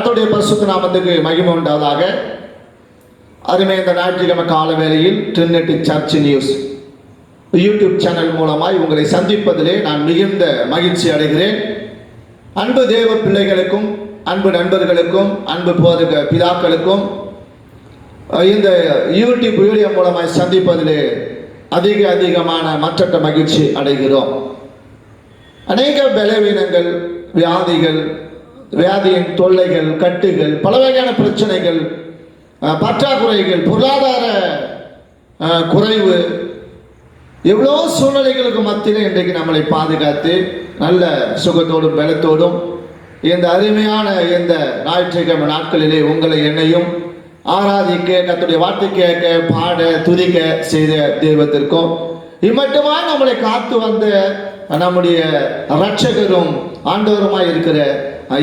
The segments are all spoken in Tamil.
கர்த்தருடைய பரிசுத்த நாமத்துக்கு மகிமை உண்டாவதாக. அருமை, இந்த ஞாயிற்றுக்கிழமை கால வேளையில் Trinity church news YouTube channel மூலமாய் உங்களை சந்திப்பதிலே நான் மிகுந்த மகிழ்ச்சி அடைகிறேன். அன்பு தேவ பிள்ளைகளுக்கும், அன்பு நண்பர்களுக்கும், அன்பு போதக பிதாக்களுக்கும் இந்த யூடியூப் வீடியோ மூலமாய் சந்திப்பதிலே அதிகமான மற்றற்ற மகிழ்ச்சி அடைகிறோம். அநேக பலவீனங்கள், வியாதிகள், வியாதியின் தொல்லைகள், கட்டுகள், பல வகையான பிரச்சனைகள், பற்றாக்குறைகள், பொருளாதார குறைவு, எவ்வளோ சூழ்நிலைகளுக்கு மத்தியில் இன்றைக்கு நம்மளை பாதுகாத்து நல்ல சுகத்தோடும் பலத்தோடும் இந்த அருமையான இந்த ஞாயிற்றுக்கிழமை நாட்களிலே உங்களை என்னையும் ஆராதிக்க, கர்த்தருடைய வார்த்தை கேட்க, பாட, துதிக்க செய்த தெய்வத்திற்கும் இம்மட்டுமாய் நம்மளை காத்து வந்த நம்முடைய இரட்சகரும் ஆண்டவருமாய் இருக்கிற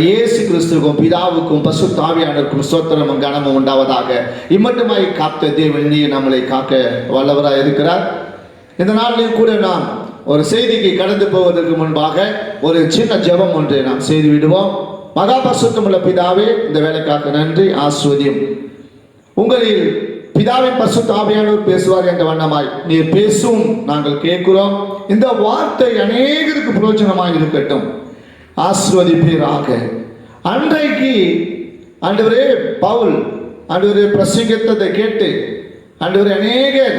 இயேசு கிறிஸ்துவுக்கும், பிதாவுக்கும், பரிசுத்த ஆவியானவருக்கும் ஸ்தோத்திரமும் கனமும் உண்டாவதாக. இம்மட்டுமாய் காத்த தேவன் நம்மளை காக்க வல்லவராய் இருக்கிறார். இந்த நாளிலும் கூட நாம் ஒரு செய்திக்கு கடந்து போவதற்கு முன்பாக ஒரு சின்ன ஜெபம் ஒன்று நாம் செய்து விடுவோம். மகா பரிசுத்தமுள்ள பிதாவே, இந்த வேலைக்காக நன்றி, ஆசீர்வதியும். உங்களில் பிதாவின் பரிசுத்த ஆவியானவர் பேசுவார் என்ற வண்ணமாய் நீர் பேசும் நாங்கள் கேட்கிறோம். இந்த வார்த்தை அநேகருக்கு பிரயோஜனமாய் இருக்கட்டும், ஆசீர்வதிப்பீராக. அன்றைக்கு ஆண்டவரே பவுல் ஆண்டவரே பிரசங்கித்ததை கேட்டு ஆண்டவரே அநேகர்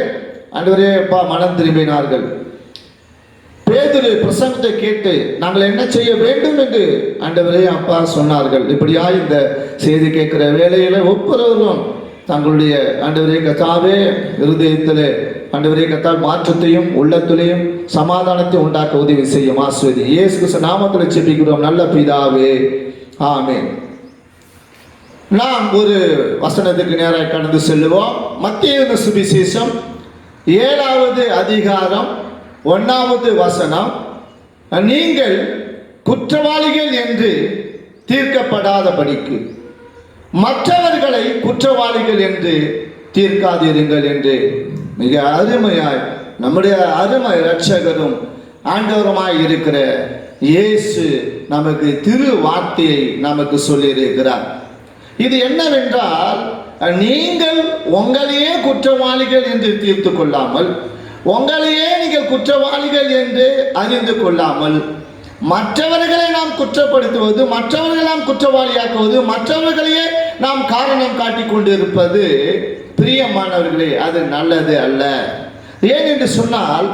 ஆண்டவரே மனம் திரும்பினார்கள். பேதுரு பிரசங்கத்தை கேட்டு நாங்கள் என்ன செய்ய வேண்டும் என்று ஆண்டவரே அப்பா சொன்னார்கள். இப்படியா இந்த செய்தி கேட்கிற வேளையில ஒவ்வொருவரும் தங்களுடைய ஆண்டவரே கர்த்தாவே இருதயத்திலே ஆண்டவரே கர்த்தாவே மாற்றத்தையும் உள்ளத்திலையும் சமாதானத்தை உண்டாக்க உதவி செய்யும். ஆசீர்வதி. இயேசு கிறிஸ்து நாமத்தில் ஜெபிக்கிறோம் நல்ல பிதாவே, ஆமென். நாம் ஒரு வசனத்துக்கு நேராக கடந்து செல்லுவோம். மத்தேயு சுவிசேஷம் 7வது அதிகாரம் 1வது வசனம். நீங்கள் குற்றவாளிகள் என்று தீர்க்கப்படாதபடிக்கு மற்றவர்களை குற்றவாளிகள் என்று தீர்க்காதீர்கள் என்று மிக அருமையாய் நம்முடைய அருமை இரட்சகரும் ஆண்டவருமாய் இருக்கிற இயேசு நமக்கு திரு வார்த்தையை நமக்கு சொல்லியிருக்கிறார். இது என்னவென்றால், நீங்கள் உங்களையே குற்றவாளிகள் என்று தீர்த்து கொள்ளாமல், உங்களையே நீங்கள் குற்றவாளிகள் என்று அறிந்து கொள்ளாமல், மற்றவர்களை நாம் குற்றப்படுத்துவது, மற்றவர்களை நாம் குற்றவாளியாக்குவது, மற்றவர்களையே நாம் காரணம் காட்டிக் கொண்டு இருப்பது பிரியமானவர்களே, அது நல்லது அல்ல. ஏன் என்று சொன்னால்,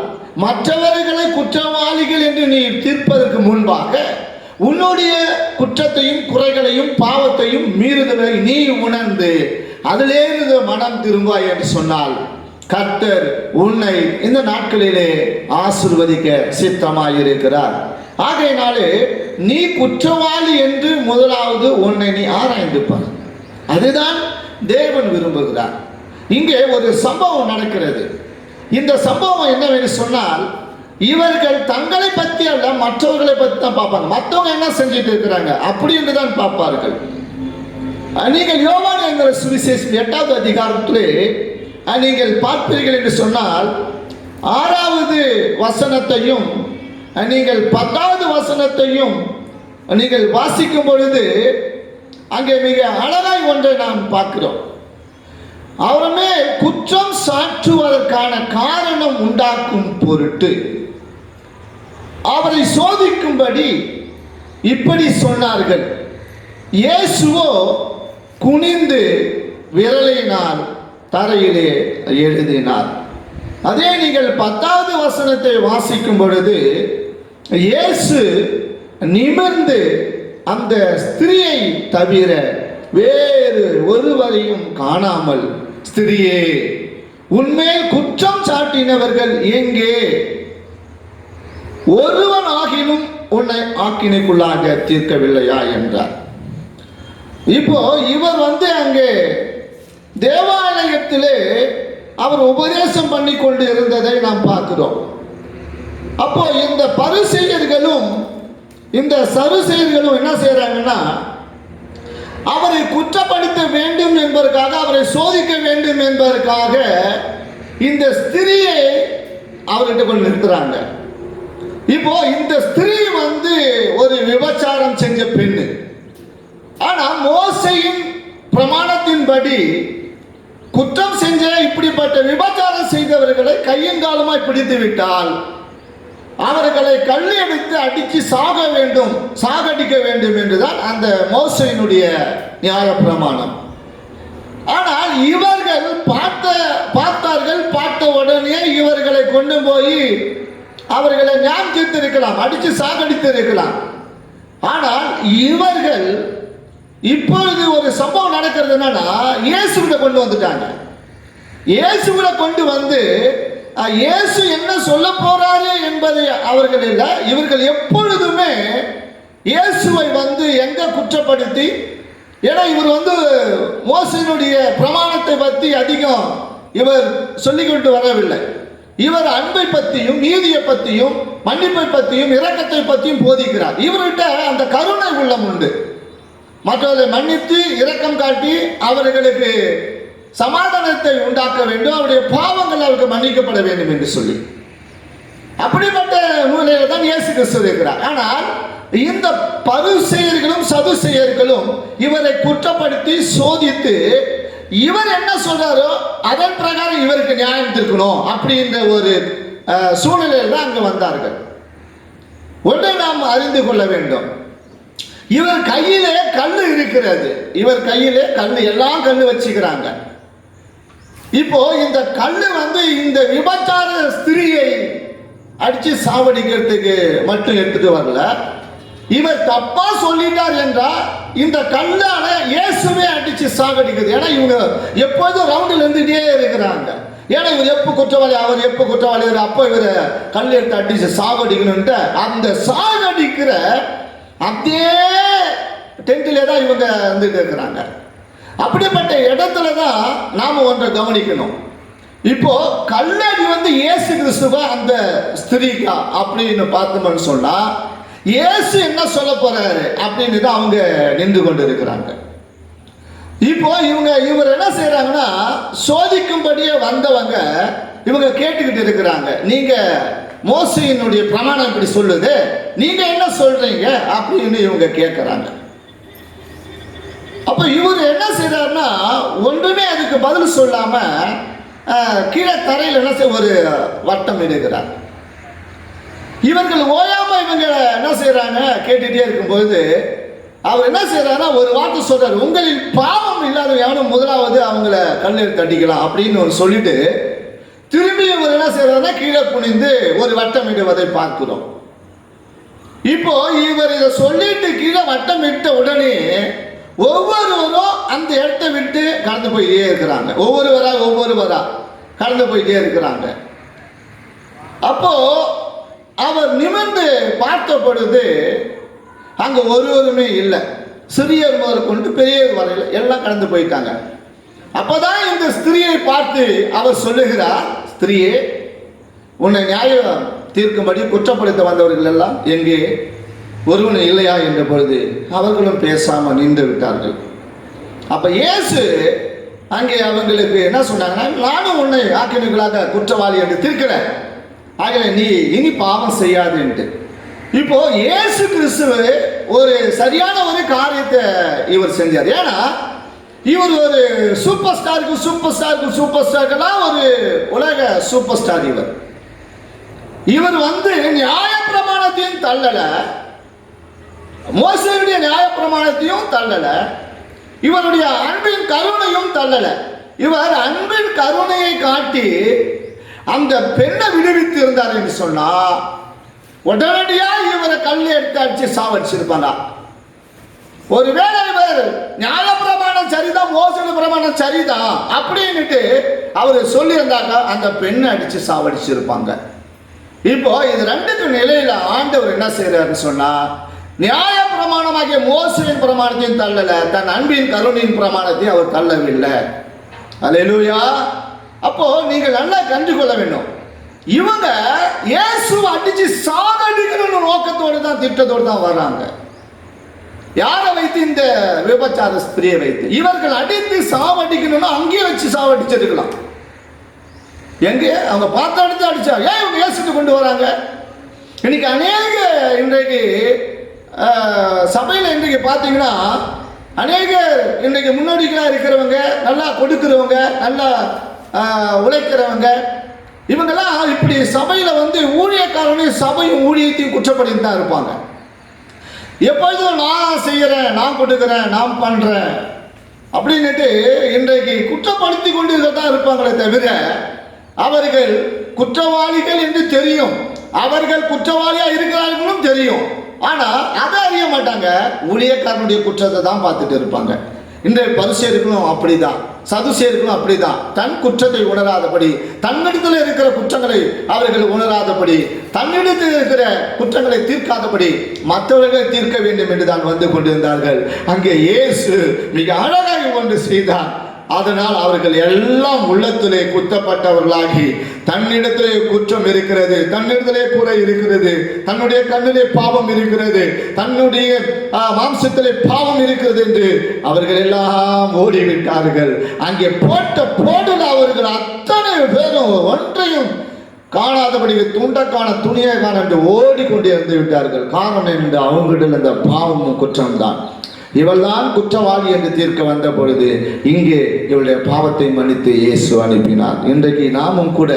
மற்றவர்களை குற்றவாளிகள் என்று நீ தீர்ப்பதற்கு முன்பாக உன்னுடைய குற்றத்தையும் குறைகளையும் பாவத்தையும் மீறுதலை நீ உணர்ந்து அதிலிருந்து மனம் திரும்பாய் என்று சொன்னால் கர்த்தர் உன்னை இந்த நாட்களிலே ஆசீர்வதிக்க சித்தமாயிருக்கிறார். ஆகையினாலே நீ குற்றவாளி என்று முதலாவது உன்னை நீ ஆராய்ந்து பார். அதுதான் தேவன் விரும்புகிறார். இங்கே ஒரு சம்பவம் நடக்கிறது. இந்த சம்பவம் என்னவென்று சொன்னால், இவர்கள் தங்களை பற்றி அல்ல மற்றவர்களை பற்றி தான் பார்ப்பாங்க. மற்றவங்க என்ன செஞ்சுட்டு இருக்கிறாங்க அப்படி என்று தான் பார்ப்பார்கள். நீங்கள் யோவான் என்கிற சுவிசேஷம் 8வது அதிகாரத்திலே நீங்கள் பார்ப்பீர்கள் என்று சொன்னால் 6வது வசனத்தையும் நீங்கள் 10வது வசனத்தையும் நீங்கள் வாசிக்கும் பொழுது அங்கே மிக அழகாய் ஒன்றை நாம் பார்க்கிறோம். அவருமே குற்றம் சாற்றுவதற்கான காரணம் உண்டாக்கும் பொருட்டு அவரை சோதிக்கும்படி இப்படி சொன்னார்கள். இயேசுவோ குனிந்து விரலினால் தரையிலே எழுதினார். அதே நீங்கள் 10வது வசனத்தை வாசிக்கும் பொழுது இயேசு நிமிர்ந்து அந்த ஸ்திரியை தவிர வேறு ஒருவரையும் காணாமல், ஸ்திரியே, உன்மேல் குற்றம் சாட்டினவர்கள் எங்கே? ஒருவன் ஆகினும் உன்னை ஆக்கினைக்குள்ளாக தீர்க்கவில்லையா என்றார். இப்போ இவர் அங்கே தேவாலயத்திலே அவர் உபதேசம் பண்ணி கொண்டு இருந்ததை நாம் பார்க்கிறோம். அப்போ இந்த பரிசேயர்களும் இந்த சதுசேயர்களும் என்ன செய்யறாங்கன்னா, அவரை குற்றப்படுத்த வேண்டும் என்பதற்காக, அவரை சோதிக்க வேண்டும் என்பதற்காக இந்த ஸ்திரியை அவர்கிட்ட கொண்டு நிறுத்துறாங்க. இப்போ இந்த ஸ்திரீ ஒரு விபச்சாரம் செஞ்ச பெண்ணு. ஆனா மோசே பிரமாணத்தின்படி குற்றம் செஞ்ச இப்படிப்பட்ட விபச்சாரம் செய்தவர்களை கையங்காலமாய் பிடித்து விட்டால் அவர்களை கல் எடுத்து அடித்து சாகடிக்க வேண்டும் என்றுதான் அந்த மோசையினுடைய நியாய பிரமாணம். ஆனால் இவர்கள் பார்த்த உடனே இவர்களை கொண்டு போய் அவர்களை ஞானம் தீர்த்து இருக்கலாம், அடித்து சாகடித்து இருக்கலாம். ஆனால் இவர்கள் இப்பொழுது ஒரு சம்பவம் நடக்கிறது என்னன்னா, இயேசுவை கொண்டு வந்துட்டாங்க. இயேசுவை கொண்டு வந்து இயேசு என்ன சொல்ல போறாரு என்பதை அவர்கள் இல்லை, இவர்கள் எப்பொழுதுமே இயேசுவை வந்து எங்க குற்றப்படுத்தி, ஏன்னா இவர் வந்து மோசையினுடைய பிரமாணத்தை பற்றி அதிகம் இவர் சொல்லிக்கொண்டு வரவில்லை. இவர் அன்பை பற்றியும் நீதியை பற்றியும் மன்னிப்பை பற்றியும் இரக்கத்தை பற்றியும் போதிக்கிறார். இவர்கிட்ட அந்த கருணை உள்ளம் உண்டு. மற்றவர்களை மன்னித்து இரக்கம் காட்டி அவர்களுக்கு சமாதானத்தை உண்டாக்க வேண்டும், அவருடைய பாவங்கள் அவருக்கு மன்னிக்கப்பட வேண்டும் என்று சொல்லி அப்படிப்பட்ட நூலையில தான் இயேசு கிறிஸ்து இருக்கிறார். ஆனால் இந்த பரிசேயர்களும் சதுசேயர்களும் இவரை குற்றப்படுத்தி சோதித்து இவர் என்ன சொல்றாரோ அதன் பிரகாரம் இவருக்கு நியாயம் தீர்க்கணும் அப்படின்ற ஒரு சூழ்நிலையில் தான் அங்கு வந்தார்கள். ஒன்றை நாம் அறிந்து கொள்ள வேண்டும், இவர் கையிலே கல் இருக்கிறது, இவர் கையிலே கல், எல்லாம் கல் வச்சுக்கிறாங்க. இப்போ இந்த கல் வந்து இந்த விபச்சார ஸ்திரியை அடிச்சு சாவடிக்கிறதுக்கு மட்டும் எடுத்துட்டு வரல, இவர் தப்பா சொல்லிட்டார் என்றால் இந்த கல்லால இயேசுவே அடிச்சு சாகடிக்கிறது. ஏன்னா இவங்க எப்போதும் ரவுண்டில் இருந்துட்டே இருக்கிறாங்க. ஏன்னா இவர் எப்போ குற்றவாளி, அவர் எப்போ குற்றவாளி, அப்போ இவர் கல் எடுத்து அடிச்சு சாகடிக்கணும்ட்டு அந்த சாகடிக்கிற அதே டென்ட்டிலே தான் இவங்க வந்துட்டு இருக்கிறாங்க. அப்படிப்பட்ட இடத்துல தான் நாம ஒன்றை கவனிக்கணும். இப்போ கல்லடி வந்து இயேசு கிறிஸ்துவ அந்த ஸ்திரீக்கா அப்படின்னு பார்த்தோம்னு சொன்னா இயேசு என்ன சொல்ல போறாரு அப்படின்னு தான் அவங்க நின்று கொண்டு இருக்கிறாங்க. இப்போ இவர் என்ன செய்யறாங்கன்னா, சோதிக்கும்படியே வந்தவங்க இவங்க கேட்டுக்கிட்டு இருக்கிறாங்க, நீங்க மோசையினுடைய பிரமாணம் இப்படி சொல்லுது, நீங்க என்ன சொல்றீங்க அப்படின்னு இவங்க கேட்கிறாங்க. அப்ப இவர் என்ன செய்யறாருன்னா, ஒன்றுமே அதுக்கு பதில் சொல்லாம கீழே தரையில் என்ன செய்ய ஒரு வட்டம் இடுகிறார். இவர்கள் ஓயாம இவங்க என்ன செய்யறாங்க, கேட்டுட்டே இருக்கும்போது அவர் என்ன செய்யறாருன்னா ஒரு வார்த்தை சொல்றாரு, உங்களில் பாவம் இல்லாத எவனும் முதலாவது அவங்கள கல்லில் தட்டிக்கலாம் அப்படின்னு சொல்லிட்டு திரும்பி இவர் என்ன செய்யறாருன்னா கீழே குனிந்து ஒரு வட்டம் இடுவதை பார்க்கிறோம். இப்போ இவர் இதை சொல்லிட்டு கீழே வட்டம் இட்ட உடனே ஒவ்வொருவரும் அந்த இடத்தை விட்டு கடந்து போயிட்டே இருக்கிறாங்க. ஒவ்வொருவரா கடந்து போயிட்டே இருக்கிறாங்க. அப்போ அவர் நிமிர்ந்து பார்த்த பொழுது அங்க ஒருவருமே இல்லை. சிறியர் முதல் கொண்டு பெரியவர் வரையில் எல்லாம் கடந்து போயிட்டாங்க. அப்பதான் இந்த ஸ்திரியை பார்த்து அவர் சொல்லுகிறார், ஸ்திரியே, உன்னை நியாயம் தீர்க்கும்படி குற்றப்படுத்த வந்தவர்கள் எல்லாம் எங்கே, ஒருவன் இல்லையா என்ற பொழுது அவர்களும் பேசாமல் நின்று விட்டார்கள். அப்ப இயேசு அங்கே அவங்களுக்கு என்ன சொன்னாங்கன்னா, நானும் உன்னை ஆக்கினைகளாக குற்றவாளி என்று தீர்க்கிறேன், ஆகவே நீ இனி பாவம் செய்யாது என்று. இப்போ இயேசு கிறிஸ்து ஒரு சரியான ஒரு காரியத்தை இவர் செஞ்சார். ஏன்னா இவர் ஒரு சூப்பர் ஸ்டாருக்கெல்லாம் ஒரு உலக சூப்பர் ஸ்டார். இவர் வந்து நியாய பிரமாணத்தையும் தள்ளல, மோசேயுடைய நியாய பிரமாணத்தையும் தள்ளல, இவருடைய அன்பின் கருணையும் தள்ளல. இவர் அன்பின் கருணையை காட்டி அந்த பெண்ணை விடுவித்து இருந்தார் என்று சொன்னா உடனடியாக இவரை கல்லை எடுத்து அடிச்சு சாவடிச்சிருப்பாங்க. ஒருவேளை இவர் நியாய பிரமாணம் சரிதான், மோசடி பிரமாணம் சரிதான் அப்படின்னுட்டு அவர் சொல்லியிருந்தாங்க, அந்த பெண்ணை அடிச்சு சாவடிச்சிருப்பாங்க. இப்போ இது ரெண்டுக்கு நிலையில ஆண்டவர் என்ன செய்யறாருன்னு சொன்னா, நியாய பிரமாணமாகிய மோசையின் பிரமாணத்தையும் தள்ளல, தன் அன்பின் கருணையின் பிரமாணத்தையும் அவர் தள்ளவில்லை. அல்லேலூயா. அப்போ நீங்கள் நல்லா கண்டு கொள்ள வேண்டும், இவங்க இயேசுவை அடிச்சு சாகடிக்கணும்னு நோக்கத்தோடு தான் திட்டத்தோடு தான் வர்றாங்க. யாரை வைத்து? இந்த விபச்சார ஸ்திரியை வைத்து. இவர்கள் அடித்து சாவடிக்கணும்னா அங்கேயே வச்சு சாவடிச்சிருக்கலாம். எங்க அவங்க பார்த்த இடத்துல அடிச்சா, ஏன் இவங்க இயேசுக்கு கொண்டு வராங்க? இன்னைக்கு அநேக இன்றைக்கு சபையில் இன்றைக்கு பார்த்தீங்கன்னா அநேகர் இன்றைக்கு முன்னோடிகளாக இருக்கிறவங்க, நல்லா கொடுக்கிறவங்க, நல்லா உழைக்கிறவங்க, இவங்கெல்லாம் இப்படி சபையில் ஊழியக்காரனையும் சபையும் ஊழியத்தையும் குற்றப்படுத்தி தான் இருப்பாங்க. எப்பொழுதும் நான் செய்கிறேன், நான் கொடுக்குறேன், நான் பண்ணுறேன் அப்படின்னுட்டு இன்றைக்கு குற்றப்படுத்தி கொண்டு தான் இருப்பாங்களே தவிர அவர்கள் குற்றவாளிகள் என்று தெரியும், அவர்கள் குற்றவாளியா இருக்கிறார்களும் தெரியும். ஆனா அதை அறிய மாட்டாங்க, ஊழியக்காரனுடைய குற்றத்தை தான் பார்த்துட்டு இருப்பாங்க. இன்றைய பரிசேயர்களும் அப்படிதான், சதுசேயர்களும் அப்படிதான். தன் குற்றத்தை உணராதபடி, தன்னிடத்தில் இருக்கிற குற்றங்களை அவர்கள் உணராதபடி, தன்னிடத்தில் இருக்கிற குற்றங்களை தீர்க்காதபடி மற்றவர்களை தீர்க்க வேண்டும் என்று தான் வந்து கொண்டிருந்தார்கள். அங்கே இயேசு மிக அழகாக ஒன்று செய்தார். அதனால் அவர்கள் எல்லாம் உள்ளத்திலே குத்தப்பட்டவர்களாகி, தன்னிடத்திலே குற்றம் இருக்கிறது, தன்னிடத்திலே குறை இருக்கிறது, தன்னுடைய கண்ணிலே பாவம் இருக்கிறது, தன்னுடைய மாம்சத்திலே பாவம் இருக்கிறது என்று அவர்கள் எல்லாம் ஓடிவிட்டார்கள். அங்கே போட்ட போடல அவர்கள் அத்தனை பேரும் ஒன்றையும் காணாதபடி துண்டக்கான துணியக்கான என்று ஓடிக்கொண்டே இருந்து விட்டார்கள். காரணம் என்று அவங்களிடம் இந்த பாவமும் குற்றம்தான். இவள் தான் குற்றவாளி என்று தீர்க்க வந்த பொழுது இங்கே இவளுடைய பாவத்தை மன்னித்து இயேசு அனுப்பினார். இன்றைக்கு நாமும் கூட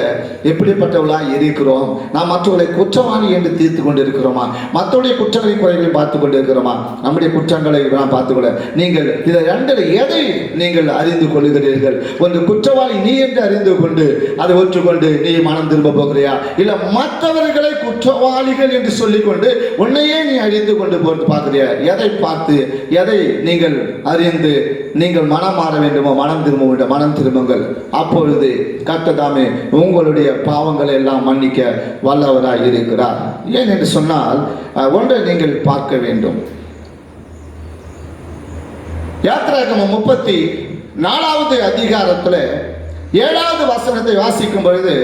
எப்படிப்பட்டவளாக இருக்கிறோம்? நாம் மற்றவர்களை குற்றவாளி என்று தீர்த்து கொண்டு இருக்கிறோமா? மற்றவருடைய குற்றங்களை குறைகளை பார்த்து கொண்டு இருக்கிறோமா? நம்முடைய குற்றங்களை நாம் பார்த்துக்கொள்ள நீங்கள் இதை ரெண்டில் எதை நீங்கள் அறிந்து கொள்கிறீர்கள்? ஒன்று குற்றவாளி நீ என்று அறிந்து கொண்டு அதை ஒற்றுக்கொண்டு நீ மனம் திரும்ப போகிறியா? இல்லை மற்றவர்களை குற்றவாளிகள் என்று சொல்லிக்கொண்டு உன்னையே நீ அறிந்து கொண்டு போட்டு பார்க்கிறியா? எதை பார்த்து எதை நீங்கள் அறிந்து நீங்கள் மனம் மாற வேண்டுமோ மனம் திரும்ப வேண்டும், மனம் திரும்புங்கள். அப்பொழுது கர்த்தர் உங்களுடைய பாவங்களை எல்லாம் மன்னிக்க வல்லவராய் இருக்கிறார். ஏன் என்று சொன்னால் ஒன்றை நீங்கள் பார்க்க வேண்டும். யாத்திராகமம் 34வது அதிகாரத்தில் 7வது வசனத்தை வாசிக்கும் பொழுது,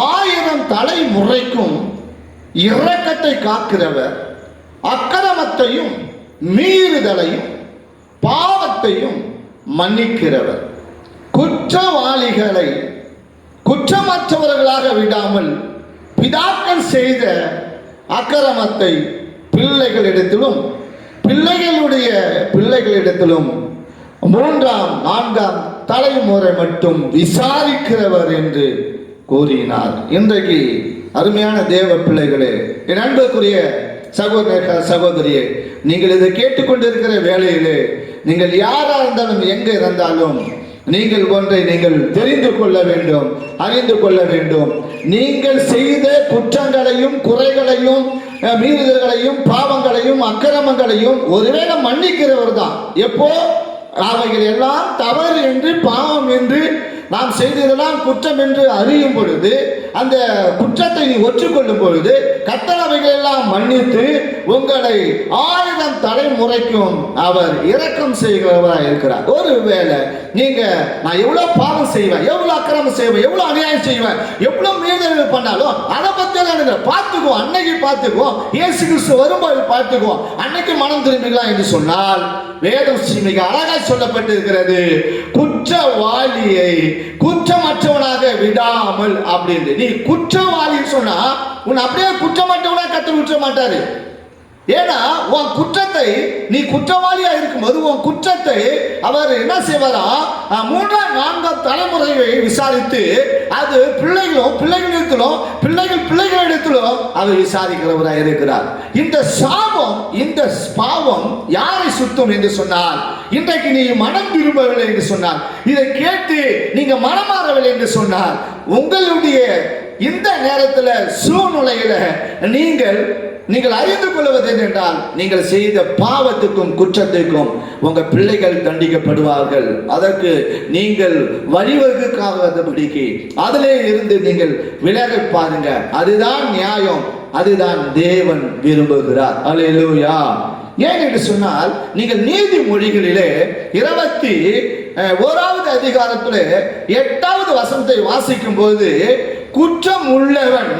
1000 தலைமுறைக்கும் இரக்கத்தை காக்கிறவர், அக்கிரமத்தையும் மீறுதலையும் பாவத்தையும் மன்னிக்கிறவர், குற்றவாளிகளை குற்றமற்றவர்களாக விடாமல் பிதாக்கள் செய்த அக்கிரமத்தை பிள்ளைகளிடத்திலும் பிள்ளைகளுடைய பிள்ளைகளிடத்திலும் 3ஆம் 4ஆம் தலைமுறை மட்டும் விசாரிக்கிறவர் என்று கூறினார். இன்றைக்கு அருமையான தேவ பிள்ளைகளே, என் அன்புக்குரிய சகோதர சகோதரியே, நீங்கள் இதை கேட்டுக்கொண்டிருக்கிற வேளையிலே நீங்கள் யாராக இருந்தாலும் எங்கே இருந்தாலும் நீங்கள் ஒன்றை நீங்கள் தெரிந்து கொள்ள வேண்டும், அறிந்து கொள்ள வேண்டும். நீங்கள் செய்த குற்றங்களையும் குறைகளையும் மீறுதல்களையும் பாவங்களையும் அக்கிரமங்களையும் ஒருவேளை மன்னிக்கிறவர் தான். எப்போ அவைகள் எல்லாம் தவறு என்று பாவம் என்று நாம் செய்ததெல்லாம் குற்றம் என்று அறியும் பொழுது, அந்த குற்றத்தை நீ ஒற்றுக்கொள்ளும் பொழுது கர்த்தர் அவைகள் எல்லாம் மன்னித்து உங்களை 1000 தலைமுறைக்கும் அவர் இரக்கம் செய்கிறவராக இருக்கிறார். ஒருவேளை நீங்க நான் எவ்வளவு பாவம் செய்வேன், எவ்வளவு அக்கிரமம் செய்வேன், எவ்வளவு அநியாயம் செய்வேன், எவ்வளவு மீறுதல் பண்ணாலும் அதை பத்தி பார்த்துக்குவோம், அன்னைக்கு பார்த்துக்குவோம், இயேசு கிறிஸ்து வரும்போது பார்த்துக்குவோம், அன்னைக்கு மனம் திரும்பிக்கலாம் என்று சொன்னால் வேதம் மிக அழகாய் சொல்லப்பட்டிருக்கிறது, குற்றவாளியை குற்றமற்றவனாக விடாமல் அப்படின்னு. நீ குற்றவாளின்னு சொன்னா உன்னை அப்படியே குற்றமற்றவனா கர்த்தர் விட்டுற மாட்டாரு. ஏன்னா உன் குற்றத்தை நீ குற்றவாளியா இருக்கும்போது உன் குற்றத்தை அவர் என்ன செய்வாரா, 3ஆம் 4ஆம் தலைமுறையை விசாரித்து அது பிள்ளைகளிடத்திலும் பிள்ளைகளிடத்திலும் அவர் விசாரிக்கிறவராக இருக்கிறார். இந்த சாபம் இந்த பாவம் யாரை சுத்தம் என்று சொன்னால், இன்றைக்கு நீ மனம் திரும்பவில்லை என்று சொன்னால், இதை கேட்டு நீங்க மனம் மாறவில்லை என்று சொன்னால், உங்களுடைய இந்த நேரத்தில் சூழ்நிலையில நீங்கள் அறிந்து கொள்வது என்றால், நீங்கள் செய்த பாவத்துக்கும் குற்றத்துக்கும் உங்க பிள்ளைகள் தண்டிக்கப்படுவார்கள். அதற்கு நீங்கள் வழிவகுக்காதபடிக்கு அதிலே இருந்து நீங்கள் விலகி பாருங்க. அதுதான் நியாயம், அதுதான் தேவன் விரும்புகிறார். அல்லேலூயா. ஏன் என்று சொன்னால், நீங்கள் நீதிமொழிகளிலே 21வது அதிகாரத்தில் 8வது வசனத்தை வாசிக்கும் போது, குற்றம் உள்ளவன்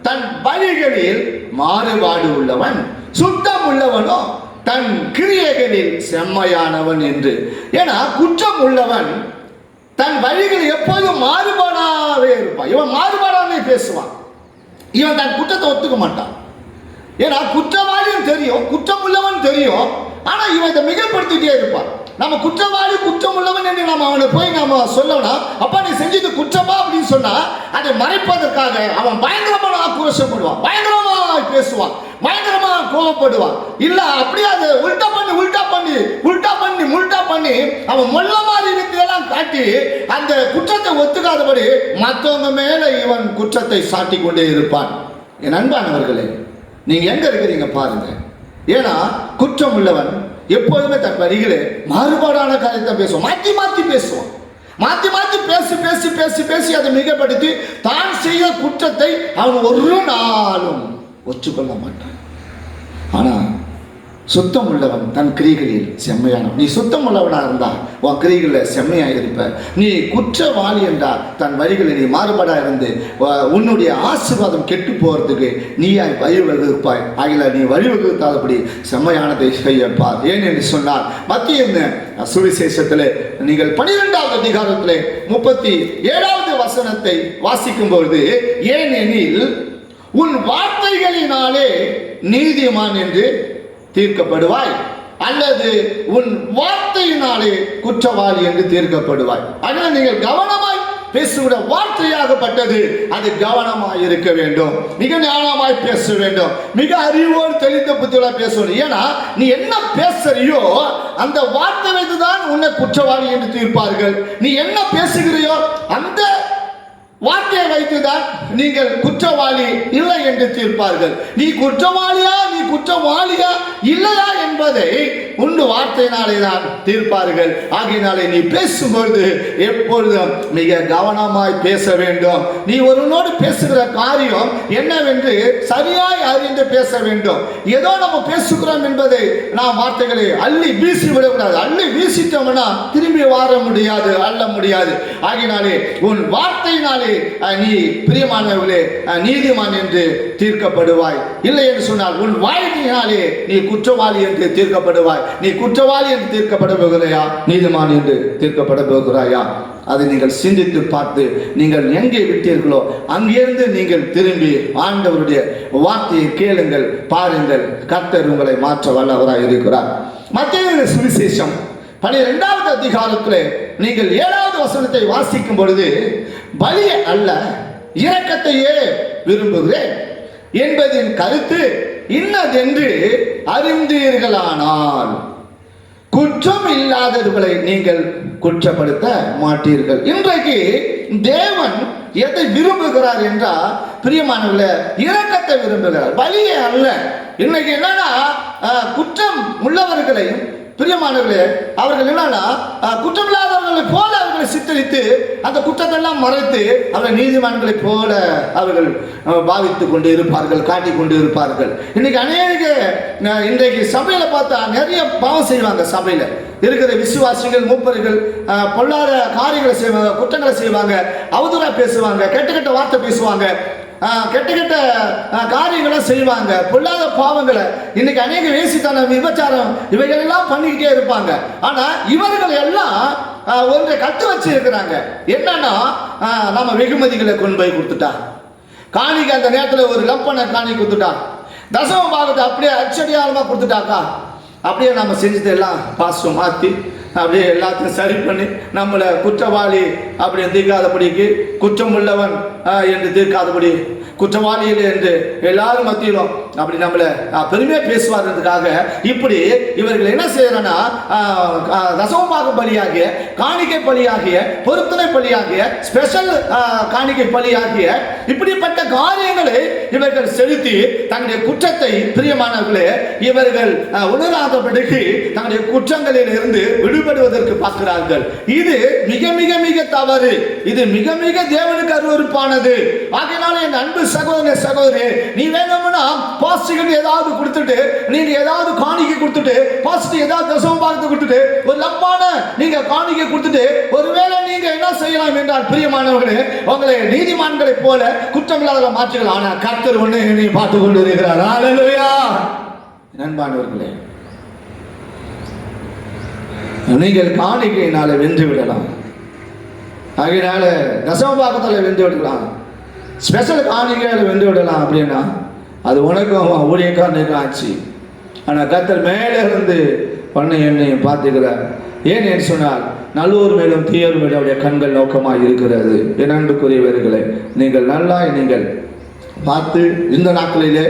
தன் வழிகளில் மாறுபாடு உள்ளவன், சுத்தம் உள்ளவனோ தன் கிரியைகளில் செம்மையானவன் என்று. ஏன்னா குற்றம் உள்ளவன் தன் வழிகள் எப்போதும் மாறுபாடாகவே இருப்பான். இவன் மாறுபாடாகவே பேசுவான், இவன் தன் குற்றத்தை ஒத்துக்க மாட்டான். ஏன்னா குற்றவாளியும் தெரியும், குற்றம் உள்ளவன் தெரியும், ஆனா இவன் இதை மிகப்படுத்திட்டே இருப்பான். நம்ம குற்றவாளி குற்றம் உள்ளவன் என்று நம்ம அவனை போய் நம்ம சொல்லணும், அப்பா நீ செஞ்சது குற்றமா அப்படின்னு சொன்னா அதை மறைப்பதற்காக அவன் பயங்கரமான ஆக்ரோஷப்படுவான், பயங்கரமா பேசுவான், பயங்கரமா கோபப்படுவான். இல்ல அப்படியே அதை உல்டா பண்ணி அவன் மொல்ல மாதிரி வித்தையெல்லாம் காட்டி அந்த குற்றத்தை ஒத்துக்காதபடி மற்றவங்க மேல இவன் குற்றத்தை சாட்டி கொண்டே இருப்பான். என் அன்பானவர்களே, நீங்க எங்க இருக்கிறீங்க பாருங்க. ஏன்னா குற்றம் உள்ளவன் எப்போதுமே தன் வரிகளே மாறுபாடான காரியத்தை பேசுவான், மாற்றி பேசி அதை மிகப்படுத்தி தான் செய்த குற்றத்தை அவன் ஒரு நாளும் ஒற்றுக்கொள்ள மாட்டான். ஆனா சுத்தம் உள்ளவன் தன் கிரிகளில் செம்மையானவன். நீ சுத்தம் உள்ளவனாக இருந்தால் உன் கிரிகளில் செம்மையாக இருப்ப. நீ குற்றவாளி என்றால் தன் வழிகளில் நீ மாறுபாடாக இருந்து உன்னுடைய ஆசீர்வாதம் கெட்டு போகிறதுக்கு நீயாய் வழிவகுப்பாய். ஆகில நீ வழிவகுத்தாதபடி செம்மையானதை செய்யப்பார். ஏன் என்று சொன்னால் மத்திய சுவிசேஷத்தில் நீங்கள் 12வது அதிகாரத்தில் 37வது வசனத்தை வாசிக்கும் பொழுது, ஏனெனில் உன் வார்த்தைகளினாலே நீதிமான் என்று தீர்க்கப்படுவாய், அல்லது உன் வார்த்தையினாலே குற்றவாளி என்று தீர்க்கப்படுவாய். அதனால் நீங்கள் கவனமாய் பேசுகிற வார்த்தையாகப்பட்டது அது கவனமாய் இருக்க வேண்டும், மிக ஞானமாய் பேச வேண்டும், மிக அறிவோடு தெளிந்த புத்தியோட பேசணும். ஏன்னா நீ என்ன பேசுறியோ அந்த வார்த்தை வைத்துதான் உன்னை குற்றவாளி என்று தீர்ப்பார்கள். நீ என்ன பேசுகிறியோ அந்த வார்த்தையை வைத்துதான் நீங்கள் குற்றவாளி இல்லை என்று தீர்ப்பார்கள். நீ குற்றவாளியா இல்லையா என்பதை உண்டு வார்த்தையினாலே தான் தீர்ப்பார்கள். ஆகையினாலே நீ பேசும்பொழுது எப்பொழுதும் மிக கவனமாய் பேச வேண்டும். நீ ஒருவனோடு பேசுகிற காரியம் என்னவென்று சரியாய் அறிந்து பேச வேண்டும். ஏதோ நம்ம பேசுகிறோம் என்பதை நாம் வார்த்தைகளை அள்ளி வீசி விடக்கூடாது. அள்ளி வீசிட்டோம்னா திரும்பி வர முடியாது, அள்ள முடியாது. ஆகையினாலே உன் வார்த்தையினாலே நீ பிரியமானவர்களே நீதிமான் என்று தீர்க்கப்படுவாய். இல்லை என்று சொன்னால் உன் வாயினாலே நீ குற்றவாளி என்று தீர்க்கப்படுவாய். நீ குற்றவாளி என்று தீர்க்கப்பட போகிறாயா, நீதிமான் என்று தீர்க்கப்பட போகிறாயா? அதை நீங்கள் சிந்தித்து பார்த்து நீங்கள் எங்கே விட்டீர்களோ அங்கிருந்து நீங்கள் திரும்பி ஆண்டவருடைய வார்த்தையை கேளுங்கள், பாருங்கள். கர்த்தர் உங்களை மாற்ற வல்லவராய் இருக்கிறார். மத்தேயு சுவிசேஷம் 12வது அதிகாரத்தில் நீங்கள் 7வது வசனத்தை வாசிக்கும் பொழுது, பலியை அல்ல இரக்கத்தையே விரும்புகிறேன் என்பதின் கருத்து இன்னதென்று அறிந்தீர்களானால் குற்றம் இல்லாதவர்களை நீங்கள் குற்றப்படுத்த மாட்டீர்கள். இன்றைக்கு தேவன் எதை விரும்புகிறார் என்றால் பிரியமானவர்களே இரக்கத்தை விரும்புகிறார், பலியை அல்ல. இன்னைக்கு என்னன்னா குற்றம் உள்ளவர்களையும் பிரியமானவர்களே அவர்கள் என்னன்னா குற்றமில்லாதவர்களை போல அவர்களை சித்தரித்து அந்த குற்றத்தெல்லாம் மறைத்து அவர்கள் நீதிமான்களை போல அவர்கள் பாவித்துக் கொண்டு இருப்பார்கள், காட்டிக் கொண்டு இருப்பார்கள். இன்றைக்கு சபையில பார்த்தா நிறைய பாவம் செய்வாங்க. சபையில இருக்கிற விசுவாசிகள் மூப்பர்கள் பொல்லாத காரியங்களை செய்வாங்க, குற்றங்களை செய்வாங்க, அவதூறா பேசுவாங்க, கெட்ட வார்த்தை பேசுவாங்க, கெட்ட காரியங்களை செய்வாங்க, பொல்லாத பாவங்களை. இன்னைக்கு அநேக வேசித்தனம், விபச்சாரம் இவைகளெல்லாம் பண்ணிக்கிட்டே இருப்பாங்க. ஆனா இவர்கள் எல்லாம் ஒன்றை கட்டு வச்சு இருக்கிறாங்க. என்னன்னா நம்ம வெகுமதிகளை கொண்டு போய் கொடுத்துட்டா, காணிக்கு அந்த நேரத்தில் ஒரு லப்பனை காணி கொடுத்துட்டா, தசம பாகத்தை அப்படியே அச்சடியாரமாக கொடுத்துட்டாக்கா, அப்படியே நம்ம செஞ்சது எல்லாம் பாஸ்டம் மாற்றி அப்படியே எல்லாத்தையும் சரி பண்ணி நம்மளை குற்றவாளி அப்படி தீர்க்காதபடிக்கு, குற்றம் உள்ளவன் என்று தீர்க்காதபடி, குற்றவாளிகள் என்று எல்லாரும் மத்தியிலும் அப்படி நம்மளை பெருமையாக பேசுவார்ன்றதுக்காக இப்படி இவர்கள் என்ன செய்யறன்னா தசமபாக பலியாகிய, காணிக்கை பலியாகிய, பொருத்தனை பலியாகிய, ஸ்பெஷல் காணிக்கை பலியாகிய இப்படிப்பட்ட காரியங்களை இவர்கள் செலுத்தி தங்களுடைய குற்றத்தை பிரியமானவர்களே இவர்கள் உணராதபடிக்கு தங்களுடைய குற்றங்களில் இருந்து விடுபடுவதற்கு பார்க்கிறார்கள். இது மிக மிக மிக தவறு. இது மிக மிக தேவனுக்கு அருவருப்பானது. ஆகையினால என் அன்பு சகோதரனே சகோதரி, நீ வேணும்னா பாஸ்டர் ஏதாவது கொடுத்துட்டு, நீங்க ஏதாவது காணிக்கை கொடுத்துட்டு, பாஸ்டர் ஏதாவது தசம பாகத்தை கொடுத்துட்டு, ஒரு லப்பான நீங்க காணிக்கை கொடுத்துட்டு, ஒருவேளை நீங்க என்ன செய்யலாம் என்றால் பிரியமானவர்களே உங்களை நீதிமான்களை போல குற்றமில்லாத மாற்றுகள். ஆனா கர்த்தர் ஒண்ணு நீ பார்த்து கொண்டு இருக்கிறார். ஹல்லேலூயா. நண்பானவர்களே, நீங்கள் காணிக்கையினால வென்று விடலாம், அதனால தசமபாகத்தில் வென்று விடலாம், ஸ்பெஷல் காணிக்கையால் வென்று விடலாம். அப்படின்னா அது உனக்கும் ஊழியக்காரனுக்கும் ஆச்சு. ஆனால் கர்த்தர் மேலே இருந்து பண்ண என்னையும் பார்த்துக்கிறார். ஏன் என்று சொன்னால் நல்லோர் மேலும் தீயோர் மேலும் அவருடைய கண்கள் நோக்கமாக இருக்கிறது. என் அன்புக்குரியவர்களே, நீங்கள் பார்த்து இந்த நாட்களிலே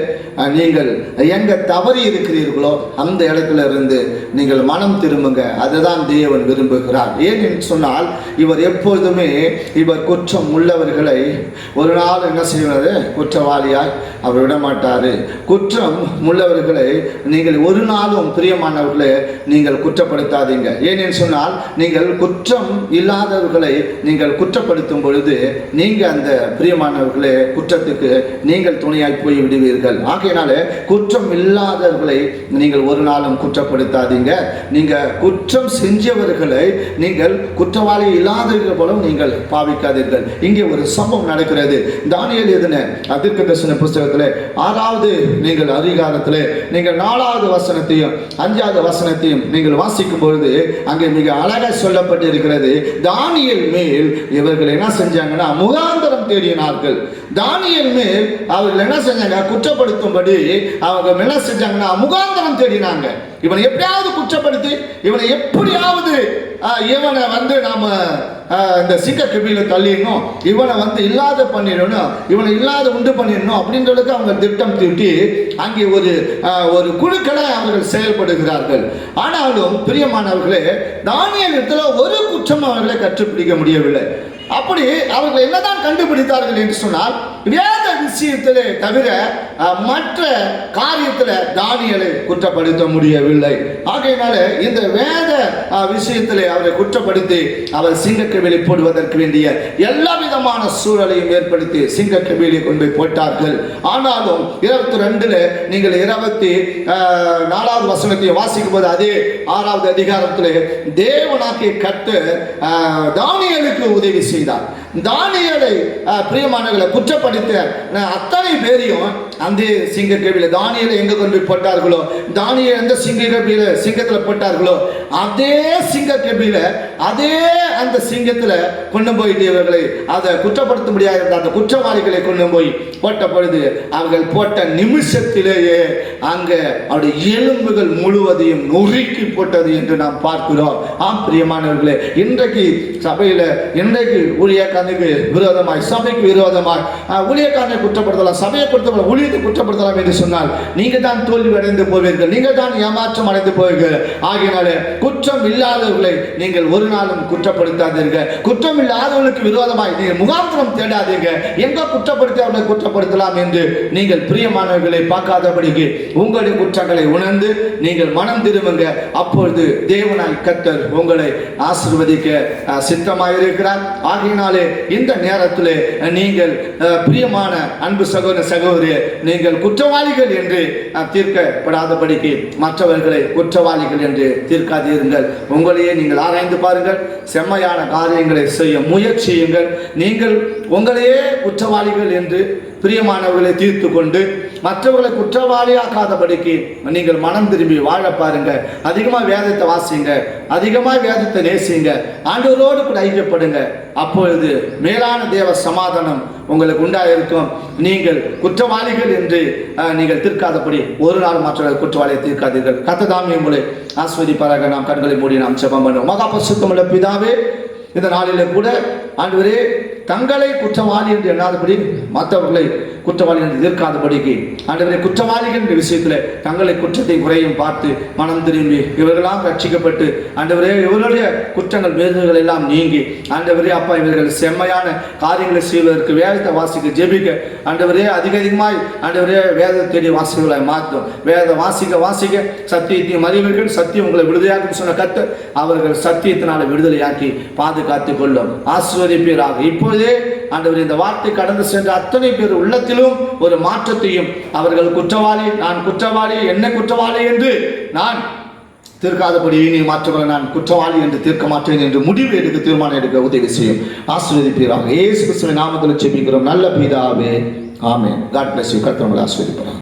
நீங்கள் எங்க தவறி இருக்கிறீர்களோ அந்த இடத்துல இருந்து நீங்கள் மனம் திரும்புங்க. அதுதான் தேவன் விரும்புகிறார். ஏன் என்று சொன்னால் இவர் எப்பொழுதுமே இவர் குற்றம் உள்ளவர்களை ஒரு நாள் என்ன செய்வது, குற்றவாளியாய் அவர் விட மாட்டாரு. குற்றம் உள்ளவர்களை நீங்கள் ஒரு நாளும் பிரியமானவர்களை நீங்கள் குற்றப்படுத்தாதீங்க. ஏனென்று சொன்னால் நீங்கள் குற்றம் இல்லாதவர்களை நீங்கள் குற்றப்படுத்தும் பொழுது நீங்கள் அந்த பிரியமானவர்களே குற்றத்துக்கு நீங்கள் துணையாய் போய் விடுவீர்கள். ஆகையினால குற்றம் இல்லாதவர்களை நீங்கள் ஒரு நாளும் குற்றப்படுத்தாதீங்க. நீங்க குற்றம் செஞ்சவர்களை நீங்கள் குற்றவாளி இல்லாதவர்கள் போல நீங்கள் பாவிக்காதீர்கள். இங்கே ஒரு சம்பவம் நடக்கிறது. தானியேல் எழுதின தீர்க்கதரிசன புஸ்தகத்தில் 6வது நீங்கள் அதிகாரத்தில் நீங்கள் 4வது வசனத்தையும் 5வது வசனத்தையும் நீங்கள் வாசிக்கும் பொழுது அங்கே மிக அழகாக சொல்லப்பட்டிருக்கிறது. தானியேல் மேல் இவர்கள் என்ன செஞ்சாங்கன்னா முகாந்தரம் தேடினார்கள். தானியேல் மேல் அவர்கள் என்ன செஞ்சாங்க, குற்றப்படுத்தும்படி அவங்க என்ன செஞ்சாங்கன்னா முகாந்தரம் தேடினாங்க. இவனை எப்படியாவது குற்றப்படுத்தி இவனை எப்படியாவது இவனை நாம இந்த சிங்க கபில தள்ளிடணும், இவனை இல்லாத பண்ணிடணும், இவனை இல்லாத உண்டு பண்ணிடணும் அப்படின்றதுக்கு அவங்க திட்டம் தீட்டி அங்கே ஒரு குழுக்களை அவர்கள் செயல்படுகிறார்கள். ஆனாலும் பிரியமானவர்களே, தானியேல் இடத்துல ஒரு குற்றம் அவர்களை கற்றுப்பிடிக்க முடியவில்லை. அப்படி அவர்கள் என்னதான் கண்டுபிடித்தார்கள் என்று சொன்னால் வேத விஷயத்திலே தவிர மற்ற காரியத்தில் தானியேலை குற்றப்படுத்த முடியவில்லை. ஆகையினால இந்த வேத விஷயத்திலே அவரை குற்றப்படுத்தி அவர் சிங்கக்கவிலை போடுவதற்கு வேண்டிய எல்லா விதமான சூழலையும் ஏற்படுத்தி சிங்கக்கவிலை கொண்டு போய் போட்டார்கள். ஆனாலும் 22 நீங்கள் 24வது வசனத்தை வாசிக்கும் போது அதே 6வது அதிகாரத்திலே தேவனாகிய கர்த்தர் தானியேலுக்கு உதவி செய்தார். தானியேலை பிரியமானவர்களை குற்றப்படுத்த அத்தனை பேரையும் அந்த சிங்கக்கவில தானியேலை எங்க கொண்டு போட்டார்களோ, தானியேல் எந்த சிங்கத்தில் போட்டார்களோ அதே சிங்கக்கவில அதே அந்த சிங்கத்தில் கொண்டு போயிட்டு இவர்களை அதை குற்றப்படுத்த முடியாத அந்த குற்றவாளிகளை கொண்டு போய் போட்ட பொழுது அவர்கள் போட்ட நிமிஷத்திலேயே அங்கே அவருடைய எலும்புகள் முழுவதையும் நொறுக்கி போட்டது என்று நாம் பார்க்கிறோம். ஆம் பிரியமானவர்களே, இன்றைக்கு சபையில் இன்றைக்கு ஊழியக்காரனுக்கு விரோதமாய் சபைக்கு விரோதமாய் ஊழியக்காரனை குற்றப்படுத்தலாம், சபையை குற்றப்படுத்தலாம், ஊழியத்தை குற்றப்படுத்தலாம் என்று சொன்னால் நீங்கள் தான் தோல்வி அடைந்து போவீர்கள், நீங்கள் தான் ஏமாற்றம் அடைந்து போவீர்கள். ஆகையினாலே குற்றம் இல்லாதவர்களை நீங்கள் ஒரு நாளும் குற்றப்படுத்தாதீர்கள். குற்றம் இல்லாதவர்களுக்கு விரோதமாய் நீங்கள் முகாந்திரம் தேடாதீங்க. எங்க குற்றப்படுத்தி அவர்களை குற்றப்படுத்தலாம் என்று நீங்கள் பிரியமானவர்களை பார்க்காதபடிக்கு உங்களுடைய குற்றங்களை உணர்ந்து நீங்கள் மனம் திரும்புங்க. அப்பொழுது தேவனாய் கர்த்தர் உங்களை ஆசீர்வதிக்க சித்தமாயிருக்கிறார். ஆகையினாலே இந்த நேரத்தில் நீங்கள் பிரியமான அன்பு சகோதர சகோதரி, நீங்கள் குற்றவாளிகள் என்று தீர்க்கப்படாதபடிக்கு மற்றவர்களை குற்றவாளிகள் என்று தீர்க்காதீர்கள். உங்களையே நீங்கள் ஆராய்ந்து பாருங்கள், செம்மையான காரியங்களை செய்ய முயற்சியுங்கள். நீங்கள் உங்களையே குற்றவாளிகள் என்று பிரியமானவர்களை தீர்த்து கொண்டு மற்றவர்களை குற்றவாளியாக்காதபடிக்கு நீங்கள் மனம் திரும்பி வாழ பாருங்க. அதிகமாக வேதத்தை வாசிங்க, அதிகமாக வேதத்தை நேசிங்க, ஆண்டவரோடு கூட ஐக்கியப்படுங்க. அப்பொழுது மேலான தேவ சமாதானம் உங்களுக்கு உண்டாயிருக்கும். நீங்கள் குற்றவாளிகள் என்று நீங்கள் தீர்க்காதபடி ஒரு நாள் மற்றவர்கள் குற்றவாளியை தீர்க்காதீர்கள். கர்த்தர் உங்களை ஆசீர்வதிப்பாராக. நாம் கண்களை மூடி நாம் ஜெபம் பண்ணுவோம். மகா பரிசுத்தமுள்ள பிதாவே, இந்த நாளிலே கூட ஆண்டவரே தங்களை குற்றவாளி என்று எண்ணாதபடி மற்றவர்களை குற்றவாளி என்று தீர்க்காதபடிக்கு ஆண்டவரே குற்றவாளிகள் என்ற விஷயத்தில் தங்களை குற்றத்தை குறையும் பார்த்து மனம் திரும்பி இவர்களாம் ரட்சிக்கப்பட்டு ஆண்டவரே இவர்களுடைய குற்றங்கள் வேதனைகள் எல்லாம் நீங்கி ஆண்டவரே அப்பா இவர்கள் செம்மையான காரியங்களை செய்வதற்கு வேதத்தை வாசிக்க ஜெபிக்க ஆண்டவரே அதிகமாய் ஆண்டவரே வேதத்தை தேடி வாசிகளை மாற்றும். வேத வாசிக்க சத்தியத்தையும் அறிவீர்கள், சத்தியம் உங்களை விடுதலையாக்கும் சொன்ன கர்த்தர் அவர்கள் சத்தியத்தினால விடுதலையாக்கி பாதுகாத்து கொள்ளும். ஆசீர்வதிப்பீராக. இப்பொழுதே ஆண்டவர் இந்த வார்த்தை கடந்து சென்ற அத்தனை பேர் உள்ளத்திலும் ஒரு மாற்றத்தையும் அவர்கள் குற்றவாளி, நான் குற்றவாளி, என்ன குற்றவாளி என்று நான் தீர்க்காதபடி நீ மாற்றவரை நான் குற்றவாளி என்று தீர்க்க மாட்டேன் என்று முடிவு எடுக்க தீர்மானம் எடுக்க உதவி செய்யும். ஆசீர்வதிப்பீராக. இயேசு கிறிஸ்துவின் நாமத்தில் ஜெபிக்கிறோம் நல்ல பிதாவே, ஆமென். God bless you. கர்த்தர் உங்களை ஆசீர்வதிப்பார்.